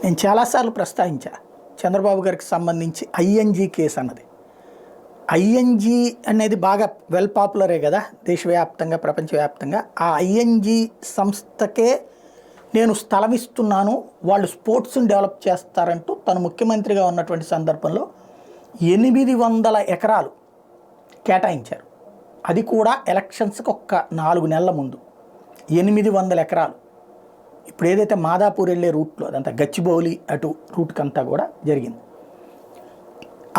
నేను చాలాసార్లు ప్రస్తావించా చంద్రబాబు గారికి సంబంధించి ఐఎన్జీ కేసు అన్నది. ఐఎన్జీ అనేది బాగా వెల్ పాపులరే కదా దేశవ్యాప్తంగా ప్రపంచవ్యాప్తంగా. ఆ ఐఎన్జీ సంస్థకే నేను స్థలం ఇస్తున్నాను, వాళ్ళు స్పోర్ట్స్ని డెవలప్ చేస్తారంటూ తను ముఖ్యమంత్రిగా ఉన్నటువంటి సందర్భంలో 800 ఎకరాలు కేటాయించారు. అది కూడా ఎలక్షన్స్కి ఒక్క 4 నెలల ముందు 800 ఎకరాలు. ఇప్పుడు ఏదైతే మాదాపూర్ వెళ్ళే రూట్లో అదంతా గచ్చిబౌలి అటు రూట్కంతా కూడా జరిగింది.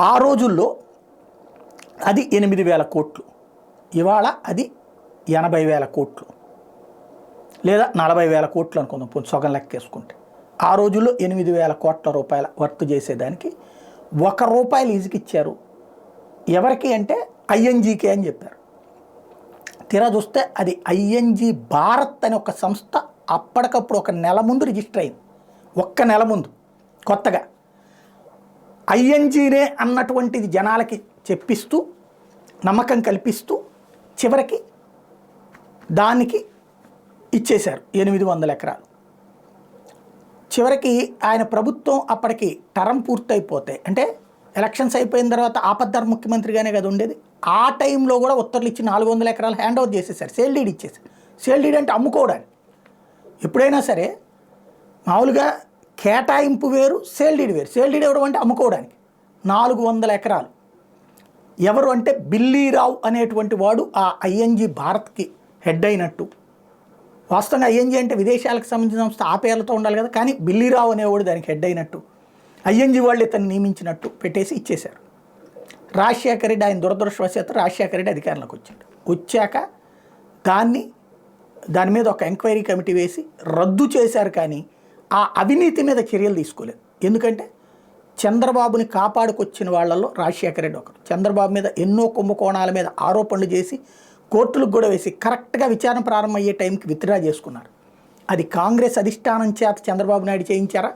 ఆ రోజుల్లో అది 8,000 కోట్లు, ఇవాళ అది 80,000 కోట్లు లేదా 40,000 కోట్లు అనుకుందాం కొంచెం సగం లెక్కేసుకుంటే. ఆ రోజుల్లో 8,000 కోట్ల రూపాయల వర్త్ చేసేదానికి ₹1 లీజుకి ఇచ్చారు. ఎవరికి అంటే ఐఎన్జీకే అని చెప్పారు. తీరా చూస్తే అది ఐఎన్జీ భారత్ అనే ఒక సంస్థ అప్పటికప్పుడు 1 నెల ముందు రిజిస్టర్ అయింది. 1 నెల ముందు కొత్తగా ఐఎన్జీనే అన్నటువంటిది జనాలకి చెప్పిస్తూ నమ్మకం కల్పిస్తూ చివరికి దానికి ఇచ్చేశారు 800 ఎకరాలు. చివరికి ఆయన ప్రభుత్వం అప్పటికి టర్మ్ పూర్తయిపోతే అంటే ఎలక్షన్స్ అయిపోయిన తర్వాత ఆపద్ధర్మ ముఖ్యమంత్రిగానే కదా ఉండేది. ఆ టైంలో కూడా ఉత్తర్వులు ఇచ్చి 400 ఎకరాలు హ్యాండ్ ఓవర్ చేసేసారు. సేల్ డీడ్ ఇచ్చేసారు. సేల్ డీడ్ అంటే అమ్ముకోవడానికి. ఎప్పుడైనా సరే మామూలుగా కేటాయింపు వేరు, సేల్ డీడ్ వేరు. సేల్ డీడ్ ఎవరు అంటే అమ్ముకోవడానికి. 400 ఎకరాలు. ఎవరు అంటే బిల్లీరావు అనేటువంటి వాడు ఆ ఐఎన్జీ భారత్కి హెడ్ అయినట్టు. వాస్తవంగా ఐఎన్జీ అంటే విదేశాలకు సంబంధించిన సంస్థ, ఆ పేర్లతో ఉండాలి కదా, కానీ బిల్లీరావు అనేవాడు దానికి హెడ్ అయినట్టు. ఐఎన్జీ వాళ్ళు ఇతను నియమించినట్టు పెట్టేసి ఇచ్చేశారు. రాజశేఖర రెడ్డి ఆయన దురదృష్టవశాత్తు రాజశేఖర రెడ్డి అధికారంలోకి వచ్చాడు. వచ్చాక దాని మీద ఒక ఎంక్వైరీ కమిటీ వేసి రద్దు చేశారు. కానీ ఆ అవినీతి మీద చర్యలు తీసుకోలేదు. ఎందుకంటే చంద్రబాబుని కాపాడుకొచ్చిన వాళ్ళల్లో రాజశేఖర రెడ్డి ఒకరు. చంద్రబాబు మీద ఎన్నో కుంభకోణాల మీద ఆరోపణలు చేసి కోర్టులకు కూడా వేసి కరెక్ట్గా విచారణ ప్రారంభమయ్యే టైంకి విత్డ్రా చేసుకున్నారు. అది కాంగ్రెస్ అధిష్టానం చేత చంద్రబాబు నాయుడు చేయించారా,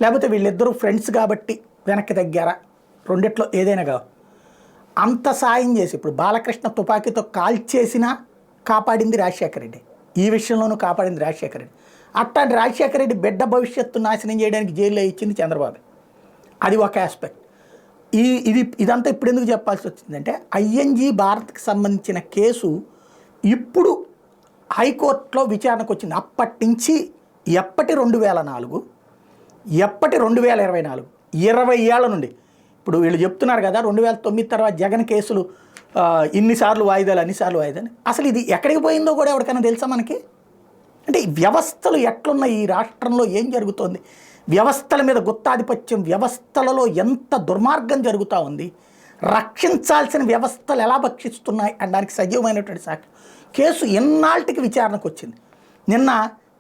లేకపోతే వీళ్ళిద్దరూ ఫ్రెండ్స్ కాబట్టి వెనక్కి తగ్గారా? రెండిట్లో ఏదైనా కాదు. అంత సాయం చేసి ఇప్పుడు బాలకృష్ణ తుపాకీతో కాల్చేసినా కాపాడింది రాజశేఖర రెడ్డి. ఈ విషయంలోనూ కాపాడింది రాజశేఖర రెడ్డి. అట్లాంటి రాజశేఖర రెడ్డి బిడ్డ భవిష్యత్తు నాశనం చేయడానికి జైల్లో ఇచ్చింది చంద్రబాబు. అది ఒక ఆస్పెక్ట్. ఇదంతా ఇప్పుడు ఎందుకు చెప్పాల్సి వచ్చిందంటే ఐఎన్జీ భారత్కి సంబంధించిన కేసు ఇప్పుడు హైకోర్టులో విచారణకు వచ్చింది. అప్పటి నుంచి ఎప్పటి 2004, ఎప్పటి 2024, 20 ఏళ్ల నుండి. ఇప్పుడు వీళ్ళు చెప్తున్నారు కదా 2009 తర్వాత జగన్ కేసులు ఇన్నిసార్లు వాయిదాలు అన్నిసార్లు వాయిదాలు. అసలు ఇది ఎక్కడికి పోయిందో కూడా ఎవరికైనా తెలుసా మనకి? అంటే ఈ వ్యవస్థలు ఎట్లున్నాయి, ఈ రాష్ట్రంలో ఏం జరుగుతోంది, వ్యవస్థల మీద గుత్తాధిపత్యం, వ్యవస్థలలో ఎంత దుర్మార్గం జరుగుతూ ఉంది, రక్షించాల్సిన వ్యవస్థలు ఎలా భక్షిస్తున్నాయి అనడానికి సజీవమైనటువంటి సాక్ష్యం. కేసు ఎన్నాళ్ళకి విచారణకు వచ్చింది. నిన్న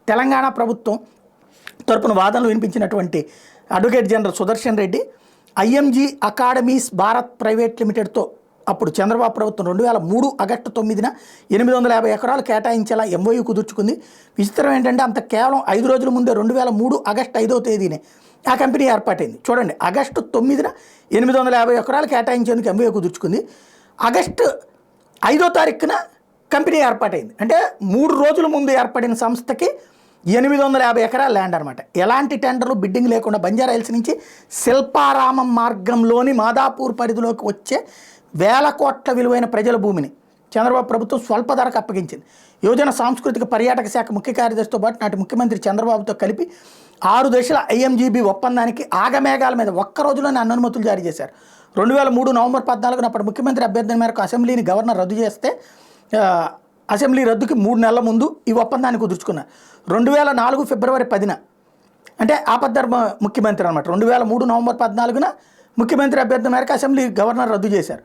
తెలంగాణ ప్రభుత్వం తరపున వాదనలు వినిపించినటువంటి advocate general Sudarshan Reddy IMG academies Bharat private లిమిటెడ్తో అప్పుడు చంద్రబాబు ప్రభుత్వం 2003 ఆగస్టు 9న 850 ఎకరాలు కేటాయించేలా ఎంఓయూ కుదుర్చుకుంది. విచిత్రం ఏంటంటే అంత కేవలం 5 రోజుల ముందే 2003 ఆగస్టు 5వ తేదీనే ఆ కంపెనీ ఏర్పాటైంది. చూడండి, ఆగస్టు 9న 850 ఎకరాలు కేటాయించేందుకు ఎంఓయూ కుదుర్చుకుంది. ఆగస్టు 5వ తారీఖున కంపెనీ ఏర్పాటైంది. అంటే 3 రోజుల ముందు ఏర్పడిన సంస్థకి 850 ఎకరాల ల్యాండ్ అనమాట. ఎలాంటి టెండర్లు బిడ్డింగ్ లేకుండా బంజారా హిల్స్ నుంచి శిల్పారామం మార్గంలోని మాదాపూర్ పరిధిలోకి వచ్చే 1,000 కోట్ల విలువైన ప్రజల భూమిని చంద్రబాబు ప్రభుత్వం స్వల్ప ధరకు అప్పగించింది. యువజన సాంస్కృతిక పర్యాటక శాఖ ముఖ్య కార్యదర్శితో పాటు నాటి ముఖ్యమంత్రి చంద్రబాబుతో కలిపి 6 దశల ఐఎంజీబీ ఒప్పందానికి ఆగమేఘాల మీద ఒక్క రోజులోనే అనుమతులు జారీ చేశారు. 2003 నవంబర్ 14న అప్పటి ముఖ్యమంత్రి అభ్యర్థన మేరకు అసెంబ్లీని గవర్నర్ రద్దు చేస్తే అసెంబ్లీ రద్దుకి 3 నెలల ముందు ఈ ఒప్పందాన్ని కుదుర్చుకున్నారు. 2004 ఫిబ్రవరి 10న అంటే ఆపద్ధర్మ ముఖ్యమంత్రి అనమాట. 2003 నవంబర్ 14న ముఖ్యమంత్రి అభ్యర్థన మేరకు అసెంబ్లీ గవర్నర్ రద్దు చేశారు.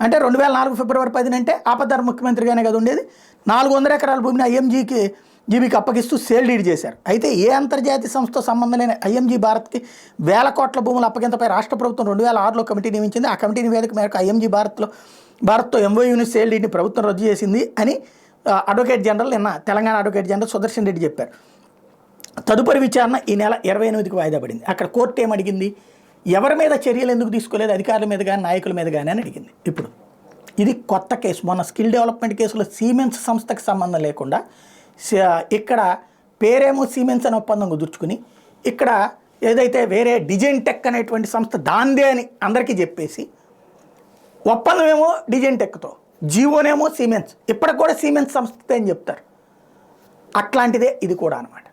అంటే 2004 ఫిబ్రవరి 10 అంటే ఆపద్ధర్మ ముఖ్యమంత్రిగానే కదా ఉండేది. 400 ఎకరాల భూమిని ఐఎంజీబీకి అప్పగిస్తూ సేల్ డీడ్ చేశారు. అయితే ఏ అంతర్జాతీయ సంస్థతో సంబంధం లేని ఐఎంజీ భారత్కి 1,000 కోట్ల భూముల అప్పగింతపై రాష్ట్ర ప్రభుత్వం 2006లో కమిటీ నియమించింది. ఆ కమిటీ నివేదిక మేరకు ఐఎంజీ భారత్తో ఎంఓయూని సేల్ డీడ్ని ప్రభుత్వం రద్దు చేసింది అని అడ్వకేట్ జనరల్ నిన్న తెలంగాణ అడ్వకేట్ జనరల్ సుదర్శన్ రెడ్డి చెప్పారు. తదుపరి విచారణ ఈ నెల 28కి వాయిదా పడింది. అక్కడ కోర్టు ఏమడిగింది, ఎవరి మీద చర్యలు ఎందుకు తీసుకోలేదు, అధికారుల మీద కానీ నాయకుల మీద కానీ అని అడిగింది. ఇప్పుడు ఇది కొత్త కేసు. మొన్న స్కిల్ డెవలప్మెంట్ కేసులో సిమెంట్స్ సంస్థకి సంబంధం లేకుండా ఇక్కడ పేరేమో సిమెంట్స్ అనే ఒప్పందం కుదుర్చుకుని ఇక్కడ ఏదైతే వేరే డిజైన్ టెక్ అనేటువంటి సంస్థ దాందే అని అందరికీ చెప్పేసి ఒప్పందమేమో డిజైన్ టెక్తో, జీవోనేమో సిమెన్స్, ఇప్పటికి కూడా సిమెన్స్ సంస్థ అని చెప్తారు. అట్లాంటిదే ఇది కూడా అనమాట.